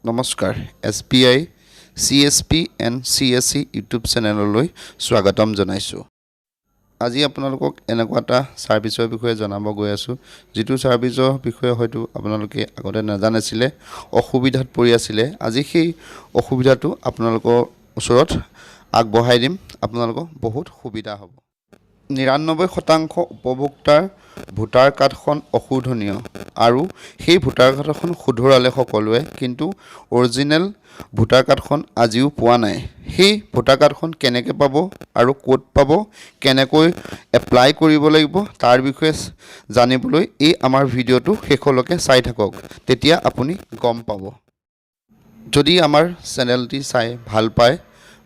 নমস্কাৰ SBI CSP and CSE YouTube চেনেললৈ স্বাগতম জনাইছো আজি আপোনালোকক এনেকুৱা এটা সাৰ্ভিসৰ বিষয়ে জনাব গৈ আছো যেটো সাৰ্ভিসৰ বিষয়ে হয়তো আপোনালোকে আগতে নাজানিছিলে অসুবিধাত পৰি আছিল আজি সেই অসুবিধাটো আপোনালোকৰ ওচৰত আগবঢ়াই দিম আপোনালোকৰ বহুত সুবিধা হ'ব 99% উপভোক্তাৰ ভোটাৰ কাৰ্ডখন অশুদ্ধনীয় আৰু সেই ভোটাৰ কাৰ্ডখন শুধৰালে সকলোৱে কিন্তু অৰিজিনাল ভোটাৰ কাৰ্ডখন আজিও পোৱা নাই সেই ভোটাৰ কাৰ্ডখন কেনেকৈ পাব আৰু ক'ত পাব কেনেকৈ এপ্লাই কৰিব লাগিব তাৰ বিষয়ে জানিবলৈ এই আমাৰ ভিডিওটো শেষলৈকে চাই থাকক তেতিয়া আপুনি গম পাব যদি আমাৰ চেনেলটি চাই ভাল পায়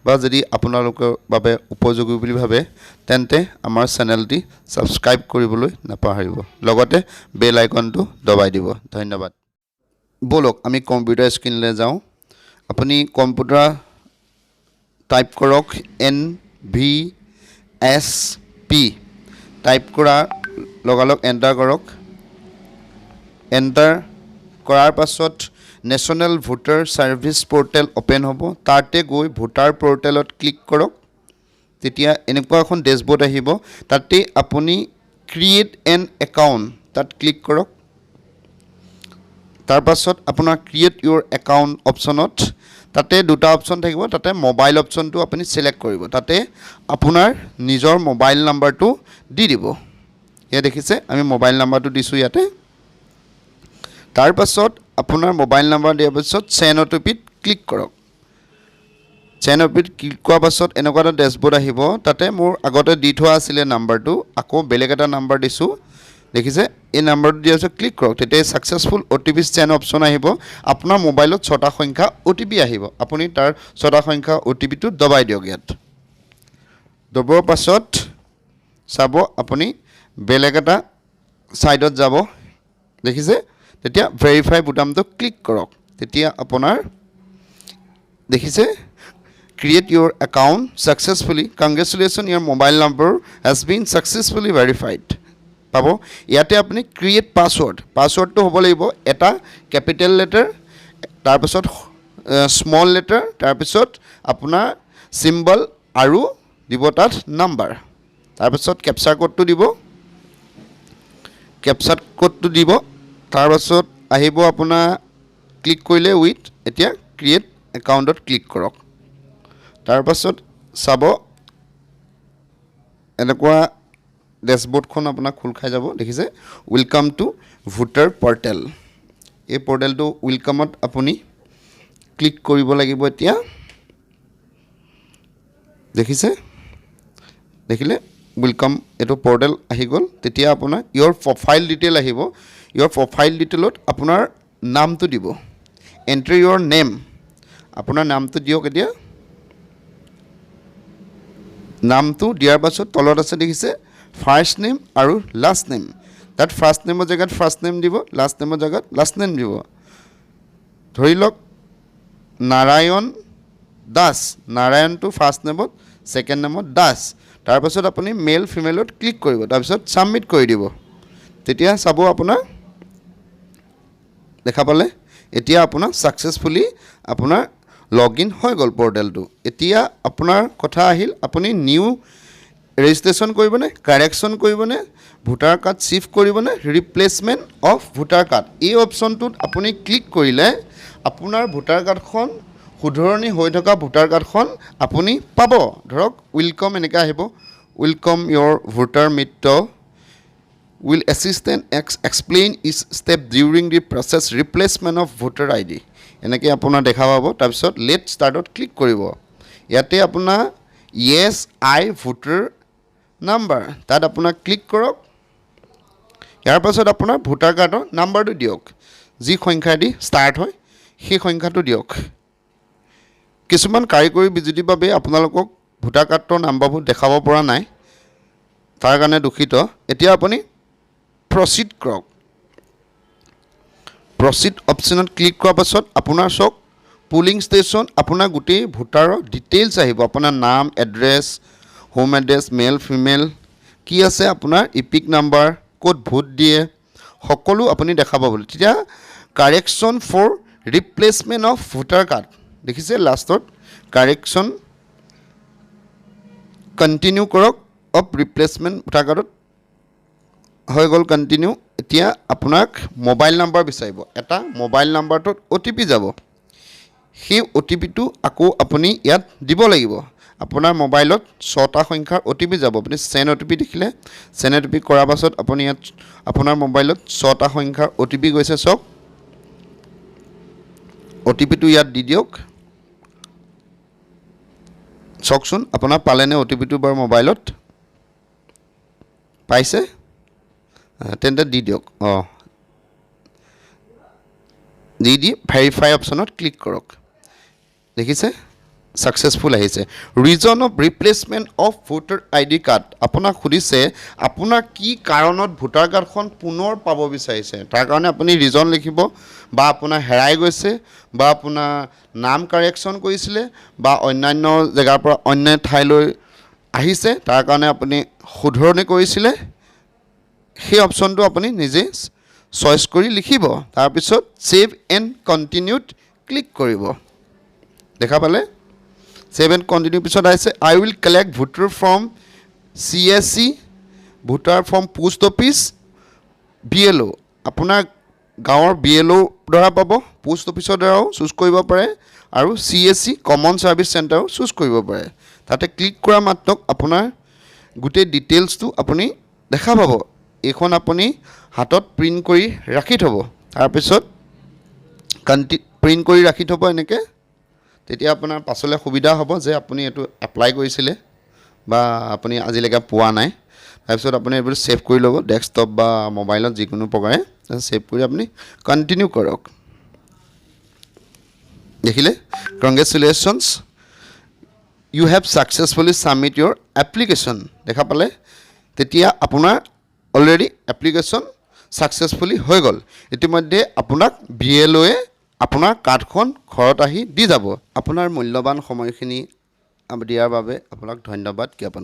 বা যদি আপোনালোকৰ বাবে উপযোগী বুলি ভাবে তেন্তে আমাৰ চেনেলটি সাবস্ক্ৰাইব কৰিবলৈ নাপাহৰিব লগতে বেল আইকনটো দবাই দিব ধন্যবাদ বলক আমি কম্পিউটাৰ স্ক্ৰিনলৈ যাওঁ আপুনি কম্পিউটাৰ টাইপ কৰক Nvsp টাইপ কৰা লগালগ এন্টাৰ কৰক এন্টাৰ কৰাৰ পাছত national voter service portal open হ'ব তাতে গৈ ভোটাৰ পোৰ্টেলত ক্লিক কৰক তেতিয়া এনেকুৱা এখন ড্যাশবোৰ্ড আহিব তাতে আপুনি ক্ৰিয়েট এন একাউন্ট তাত ক্লিক কৰক তাৰ পাছত আপোনাৰ ক্ৰিয়েট ইউৰ একাউন্ট অপচনত তাতে দুটা অপচন থাকিব তাতে মোবাইল অপচনটো আপুনি সিলেক্ট কৰিব তাতে আপোনাৰ নিজৰ মোবাইল নাম্বাৰটো দি দিব ইয়া দেখিছে আমি মোবাইল নাম্বাৰটো দিছো ইয়াতে তাৰ পাছত আপোনাৰ মোবাইল নাম্বাৰ দিয়াৰ পাছত সেন্ড OTPত ক্লিক কৰক সেন্ড OTPত ক্লিক কৰাৰ পাছত এনেকুৱা এটা ড্যাশবোৰ্ড আহিব তাতে মোৰ আগতে দি থোৱা আছিল নাম্বাৰটো আকৌ বেলেগ এটা নাম্বাৰ দিছো দেখিছে এই নাম্বাৰটো দিয়াৰ পাছত ক্লিক কৰক তেতিয়া সাকসেসফুল OTP সেন্ড অপচন আহিব আপোনাৰ মোবাইলত 6টা সংখ্যা OTP আহিব আপুনি তাৰ 6টা সংখ্যা OTP টো দবাই দিয়ক ইয়াত দবাৰ পাছত চাব আপুনি বেলেগ এটা সাইডত যাব দেখিছে তেতিয়া ভেৰিফাই বুটামটো ক্লিক কৰক তেতিয়া আপোনাৰ দেখিছে create your account successfully congratulations your mobile number has been successfully verified পাব ইয়াতে আপুনি create password টো হ'ব লাগিব এটা ক্যাপিটাল লেটাৰ তাৰ পিছত স্মল লেটাৰ তাৰ পিছত আপোনাৰ সিম্বল আৰু দিব তাত নাম্বাৰ তাৰ পিছত ক্যাপচা কোডটো দিব ক্যাপচা কোডটো দিব তাৰ পাছত আহিব আপোনাৰ ক্লিক কৰিলে উইথ এতিয়া ক্ৰিয়েট একাউন্টত ক্লিক কৰক তাৰ পাছত চাব এনেকুৱা ড্যাশবোৰ্ডখন আপোনাৰ খুল খাই যাব দেখিছে ওয়েলকাম টু ভোটাৰ পোৰ্টেল এই পোৰ্টেলটো ওয়েলকামত আপুনি ক্লিক কৰিব লাগিব এতিয়া দেখিছে দেখিলে ওয়েলকাম এটো পোৰ্টেল আহি গল তেতিয়া আপোনাৰ ইওৰ প্ৰফাইল ডিটেইল আহিব ইওৰ প্ৰোফাইল ডিটেইলত আপোনাৰ নামটো দিব এন্টাৰ ইওৰ নেম আপোনাৰ নামটো দিয়ক এতিয়া নামটো দিয়াৰ পাছত তলত আছে দেখিছে ফাৰ্স্ট নেম আৰু লাষ্ট নেম তাত ফাৰ্স্ট নেমৰ জায়গাত ফাৰ্স্ট নেম দিব লাষ্ট নেমৰ জায়গাত লাষ্ট নেম দিব ধৰি লওক নাৰায়ণ দাস নাৰায়ণটো ফাৰ্স্ট নেমত সেকেন্ড নেমত দাস তাৰ পাছত আপুনি মেল ফিমেলত ক্লিক কৰিব তাৰ পাছত সাবমিট কৰি দিব তেতিয়া চাব আপোনাৰ দেখা পালে এতিয়া আপোনাৰ সাকসেসফুলি আপোনাৰ লগইন হৈ গল পোৰ্টেলটো এতিয়া আপোনাৰ কথা আহিল আপুনি নিউ ৰেজিষ্ট্ৰেচন কৰিবনে কাৰেকচন কৰিবনে ভোটাৰ কাৰ্ড শিফট কৰিবনে ৰিপ্লেসমেন্ট অফ ভোটাৰ কাৰ্ড এই অপচনটোত আপুনি ক্লিক কৰিলে আপোনাৰ ভোটাৰ কাৰ্ডখন শুধৰণি হৈ থকা ভোটাৰ কাৰ্ডখন আপুনি পাব ধৰক ওয়েলকাম এনেকৈ আহিব welcome your voter Mitra will assist and explain each step during the process replacement of voter ID এনেকৈ আপোনাৰ দেখা পাব তাৰ পিছত লেট ষ্টাৰ্টত ক্লিক কৰিব ইয়াতে আপোনাৰ yes I voter number তাত আপোনাৰ ক্লিক কৰক ইয়াৰ পাছত আপোনাৰ ভোটাৰ কাৰ্ডৰ নাম্বাৰটো দিয়ক যি সংখ্যা দি ষ্টাৰ্ট হয় সেই সংখ্যাটো দিয়ক কিছুমান কাৰিকৰী বিজুতিৰ বাবে আপোনালোকক ভোটাৰ কাৰ্ডৰ নাম্বাৰবোৰ দেখাব পৰা নাই তাৰ কাৰণে দুখিত এতিয়া আপুনি proceed কৰক proceed অপচনত ক্লিক কৰাৰ পাছত আপোনাৰ সক পুলিং ষ্টেচন আপোনাৰ গুটি ভোটাৰৰ ডিটেইলছ আহিব আপোনাৰ নাম address home address male female কি আছে আপোনাৰ ইপিক নাম্বাৰ কোড ভোট দিয়ে সকলো আপুনি দেখা পাব তেতিয়া correction for replacement of voter card দেখিছে লাষ্টত কাৰেকশ্যন কণ্টিনিউ কৰক অফ ৰিপ্লেচমেণ্ট ভোটাৰ কাৰ্ডত হৈ গ'ল কণ্টিনিউ এতিয়া আপোনাক মোবাইল নাম্বাৰ বিচাৰিব এটা মোবাইল নাম্বাৰটোত OTP যাব সেই OTPটো আকৌ আপুনি ইয়াত দিব লাগিব আপোনাৰ মোবাইলত 6টা সংখ্যাৰ OTP যাব আপুনি সেন্ড OTP দেখিলে সেন্ড OTP কৰাৰ পাছত আপুনি ইয়াত আপোনাৰ মোবাইলত 6টা সংখ্যাৰ OTP গৈছে সব OTPটো ইয়াত দি দিয়ক চকচোন আপোনাৰ পালেনে OTPটো বাৰ মোবাইলত পাইছে তেন্তে দি দিয়ক দি ভেৰিফাই অপশ্যনত ক্লিক কৰক দেখিছে সাকসেসফুল আহিছে reason of replacement of voter ID card আপোনাক সুধিছে আপোনাৰ কি কাৰণত ভোটাৰ কাৰ্ডখন পুনৰ পাব বিচাৰিছে তাৰ কাৰণে আপুনি ৰিজন লিখিব বা আপোনাৰ হেৰাই গৈছে বা আপোনাৰ নাম কাৰেকশ্যন কৰিছিলে বা অন্যান্য জেগাৰ পৰা অন্য ঠাইলৈ আহিছে তাৰ কাৰণে আপুনি শুধৰণি কৰিছিলে সেই অপশ্যনটো আপুনি নিজে চইচ কৰি লিখিব তাৰ পিছত সেভ এণ্ড কন্টিনিউত ক্লিক কৰিব দেখা পালে সেভ এণ্ড কন্টিনিউ পিছত আহিছে I will collect voter from CSC voter from post office BLO আপোনাৰ গাঁৱৰ BLO দ্বাৰা পাব পোষ্ট অফিচৰ দ্বাৰাও চুজ কৰিব পাৰে আৰু CSC কমন সাৰ্ভিস চেণ্টাৰো চুজ কৰিব পাৰে তাতে ক্লিক কৰা মাত্ৰক আপোনাৰ গোটেই ডিটেইলছটো আপুনি দেখা পাব এখন আপুনি হাতত প্ৰিন্ট কৰি ৰাখি থব তাৰ পিছত প্ৰিন্ট কৰি ৰাখি থব এনেকে তেতিয়া আপোনাৰ পাছলৈ সুবিধা হ'ব যে আপুনি এটো এপ্লাই কৰিছিলে বা আপুনি আজিলৈকে পোৱা নাই তাৰ পিছত আপুনি এইবোৰ সেভ কৰি ল'ব ডেস্কটপ বা মোবাইলত যিকোনো প্ৰকাৰে সেভ কৰি আপুনি কন্টিনিউ কৰক দেখিলে congratulations you have successfully submit your application দেখা পালে তেতিয়া আপোনাৰ অলৰেডি এপ্লিকেশ্যন সাকসেসফুলি হৈ গ'ল ইতিমধ্যে আপোনাক BLOয়ে আপোনাৰ কাৰ্ডখন ঘৰত আহি দি যাব আপোনাৰ মূল্যৱান সময়খিনি দিয়াৰ বাবে আপোনাক ধন্যবাদ জ্ঞাপন